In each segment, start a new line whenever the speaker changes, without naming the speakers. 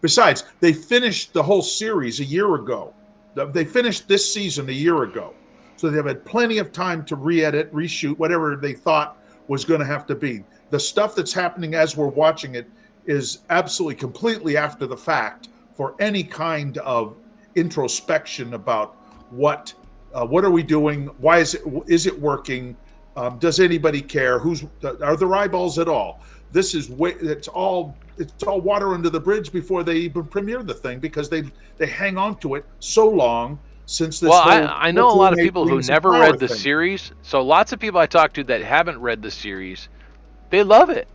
Besides, they finished the whole series a year ago. They finished this season a year ago. So they've had plenty of time to re-edit, reshoot, whatever they thought was going to have to be. The stuff that's happening as we're watching it is absolutely completely after the fact for any kind of introspection about what are we doing? Why is it working? Does anybody care? Are there eyeballs at all? This is it's all water under the bridge before they even premiere the thing because they hang on to it so long since this
Well,
whole
I know a lot of
alternate
people who
rings of
never
power
read the
thing.
series. So lots of people I talk to that haven't read the series, they love it.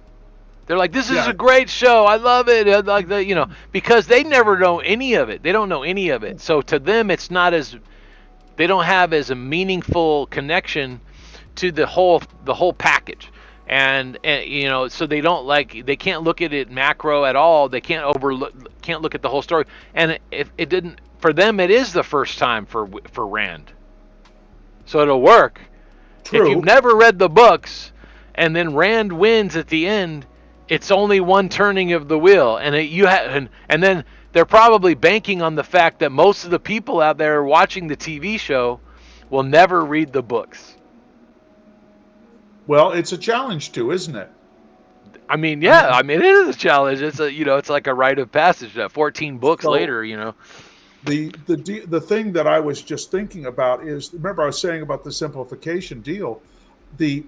They're like, "This is
Yeah,
a great show. I love it." Like because they never know any of it. They don't know any of it. So to them, it's not as they don't have as a meaningful connection to the whole package. And so they don't they can't look at it macro at all. They can't look at the whole story. And if it didn't for them, it is the first time for Rand, so it'll work. If you've
true.
never read the books, and then Rand wins at the end, it's only one turning of the wheel, and then they're probably banking on the fact that most of the people out there watching the TV show will never read the books.
Well, it's a challenge too, isn't it?
I mean,
I
yeah,
mean,
I mean it is a challenge. It's like a rite of passage. 14 books
so
later.
the thing that I was just thinking about is remember I was saying about the simplification deal. The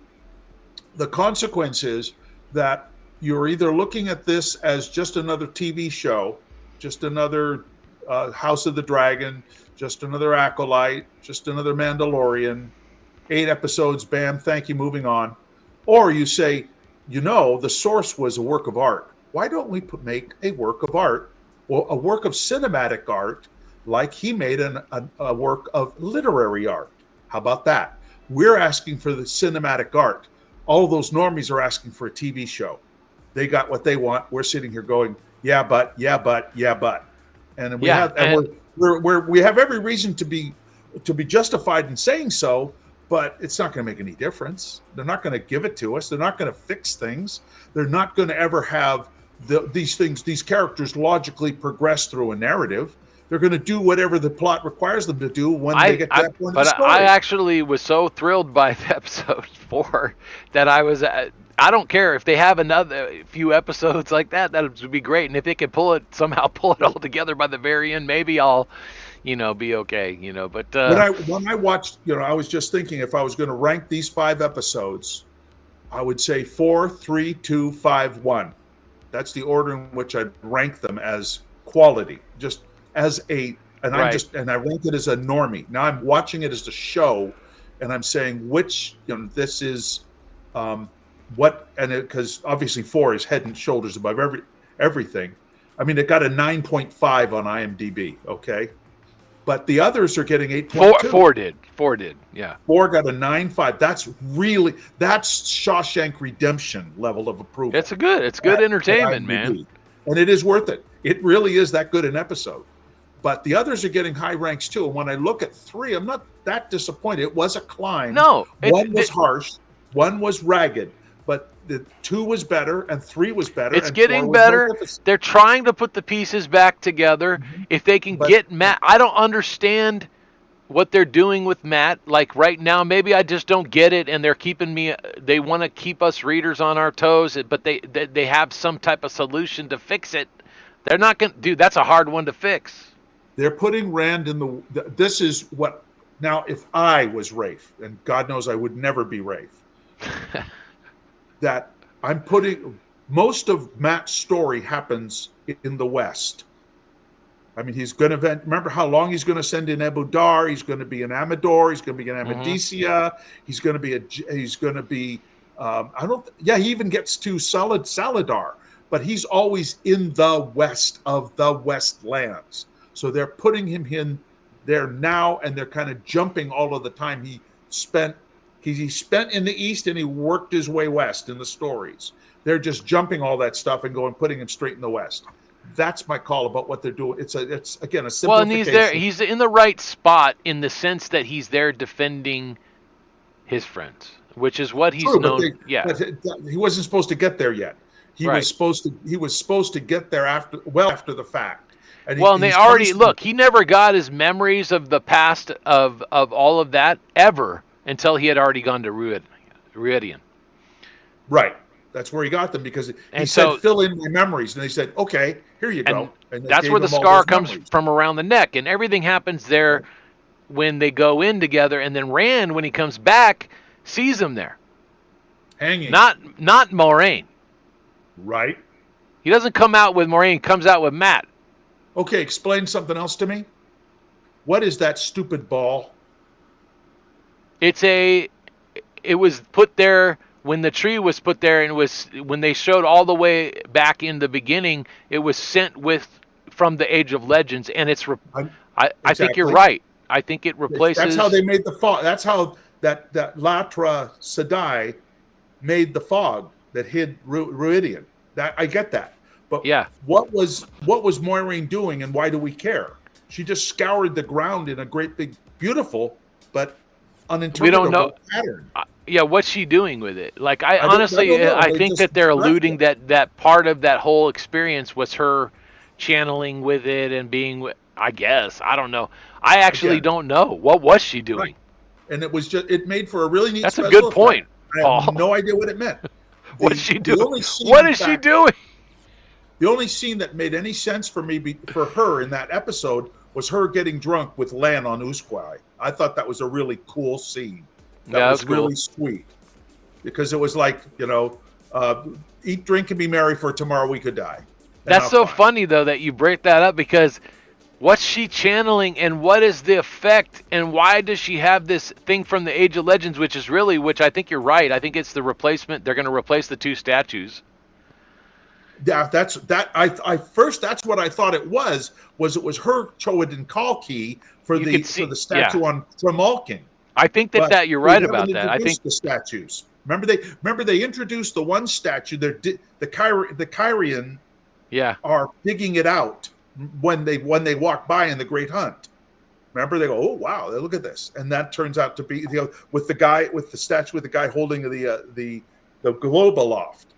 the consequence is that you're either looking at this as just another TV show, just another House of the Dragon, just another Acolyte, just another Mandalorian, 8 episodes, bam, thank you, moving on. Or you say, the source was a work of art. Why don't we make a work of art, or a work of cinematic art, like he made a work of literary art? How about that? We're asking for the cinematic art. All those normies are asking for a TV show. They got what they want. We're sitting here going, yeah, but, yeah, but, yeah, but, and we
Yeah,
have, and
and
we have every reason to be justified in saying so, but it's not going to make any difference. They're not going to give it to us. They're not going to fix things. They're not going to ever have these characters logically progress through a narrative. They're going to do whatever the plot requires them to do when they get to that point of the
but I
story.
actually was so thrilled by episode 4 that I don't care if they have another few episodes like that. That would be great. And if they could pull it all together by the very end, maybe I'll, be okay. But
When I watched, I was just thinking if I was going to rank these 5 episodes, I would say 4, 3, 2, 5, 1. That's the order in which I'd rank them as quality, just as
right.
and I rank it as a normie. Now I'm watching it as a show, and I'm saying which, this is, what, and because obviously 4 is head and shoulders above everything. I mean, it got a 9.5 on IMDb, okay, but the others are getting
Four
8.2.
four did. 4 did. Yeah.
4 got a 9.5. That's Shawshank Redemption level of approval
It's good
at
entertainment, man.
IMDb, and it is worth it. It really is that good an episode. But the others are getting high ranks too. And when I look at 3, I'm not that disappointed. It was a climb.
No,
One was harsh, one was ragged, but the 2 was better, and 3 was better,
it's
and 4
getting
was
better.
magnificent.
They're trying to put the pieces back together.
Mm-hmm.
If they can
But
get Matt, I don't understand what they're doing with Matt. Like right now, maybe I just don't get it, and they're keeping me. They want to keep us readers on our toes, but they have some type of solution to fix it. They're not gonna, dude. That's a hard one to fix.
they're putting Rand in this is what, now if I was Rafe, and God knows I would never be Rafe, that I'm putting, most of Matt's story happens in the West. I mean, he's going to remember how long he's going to send in Abu Dar. He's going to be in Amador. He's going to be in
Hmm.
Amadisia. He's going to be. I don't. Yeah, he even gets to Saladar, but he's always in the west of the Westlands. So they're putting him in there now, and they're kind of jumping all of the time spent. He spent in the east, and he worked his way west in the stories. They're just jumping all that stuff and putting him straight in the west. That's my call about what they're doing. It's again a
Well, and he's there.
simplification.
He's in the right spot in the sense that he's there defending his friends, which is what he's
True,
known. Yeah.
but he wasn't supposed to get there yet.
Right.
He was supposed to get there after the fact, and
Well, and they
he's
already look.
constantly
He never got his memories of the past of all of that ever until he had already gone to Ruidian.
right. That's where he got them because he
And
said,
so,
"Fill in my memories," and they said, "Okay, here you
and
go," and they
that's
gave
where the
him all
scar
those
comes
memories.
from around the neck, and everything happens there
Right.
when they go in together. And then Rand, when he comes back, sees him there.
Hanging,
Not Moraine.
right?
He doesn't come out with Moraine. He comes out with Matt.
Okay, explain something else to me. What is that stupid ball?
It's a. It was put there when the tree was put there, and it was when they showed all the way back in the beginning. It was sent with from the Age of Legends, and
I'm,
I think you're
exactly.
right. I think it
That's how
replaces.
they made the fog. That's how that Latra Sedai made the fog that hid Ruidian. That I get that, but
Yeah,
what was Moiraine doing, and why do we care? She just scoured the ground in a great big, beautiful, but
we don't know.
uninterpretable pattern.
Yeah, what's she doing with it? Like, I
I don't
honestly,
know.
I
They
think
just
that they're
left
alluding
it.
that part of that whole experience was her channeling with it and being. I guess I don't know. I actually
Again,
don't know. What was she
right.
doing?
And it made for a really neat
That's a
special
good
effect.
point,
I have
Paul.
no idea what it meant.
What's she
The
doing?
only scene,
What
in
is she
fact,
doing?
the only scene that made any sense for me for her in that episode was her getting drunk with Lan on Usquai. I thought that was a really cool scene. That
Yeah,
was
that's cool.
really sweet because it was like, eat, drink, and be merry, for tomorrow we could die and
That's
have
so
fun.
funny though that you break that up because what's she channeling and what is the effect and why does she have this thing from the Age of Legends, which is really, which I think you're right. I think it's the replacement. They're going to replace the two statues.
Yeah, that's that. I first that's what I thought it was it was her Choedin Kalki
You could
for
see,
the
yeah.
statue on Tremalkin.
I think that
But
you're
they
right
haven't
about that. I think,
introduced the statues. Remember they introduced the one statue. The Kyrian
yeah.
are digging it out when they walk by in the Great Hunt. Remember, they go, "Oh wow, look at this," and that turns out to be with the statue with the guy holding the globe aloft,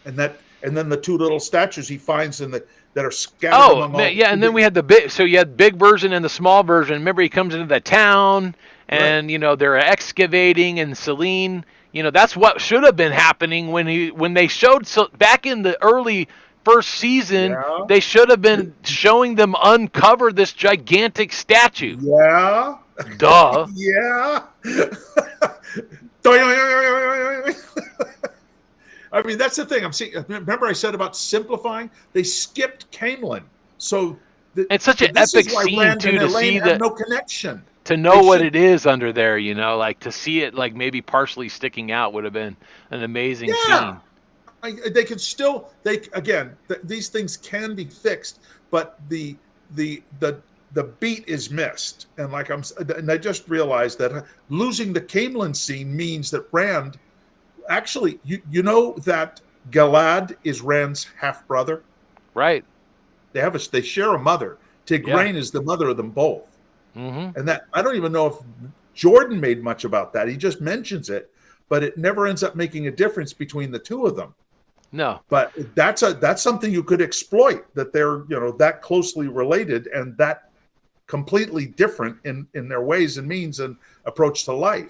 and then the two little statues he finds that are scattered
Oh
among
man,
all
yeah, and then we had the big. So you had big version and the small version. Remember, he comes into the town,
right.
and they're excavating, and Celine. That's what should have been happening when they showed back in the early first season.
Yeah,
They should have been showing them uncover this gigantic statue.
yeah,
Duh.
yeah. I mean, that's the thing. I'm seeing. Remember, I said about simplifying. They skipped Camelin,
It's such
so
an
this is
epic
why
scene
Rand
too
and
to
Elaine
see
have
that,
no connection.
to
They
know what
should.
it is under there. Like to see it, like maybe partially sticking out would have been an amazing
Yeah,
scene.
they can still. They again. These things can be fixed, but the the the beat is missed. And I just realized that losing the Camelin scene means that Rand actually, you know that Galad is Rand's half brother.
Right.
They share a mother.
Yeah.
Tigraine is the mother of them both.
Mm-hmm.
And that I don't even know if Jordan made much about that. He just mentions it, but it never ends up making a difference between the two of them.
No.
But that's something you could exploit, that they're that closely related and that completely different in their ways and means and approach to life.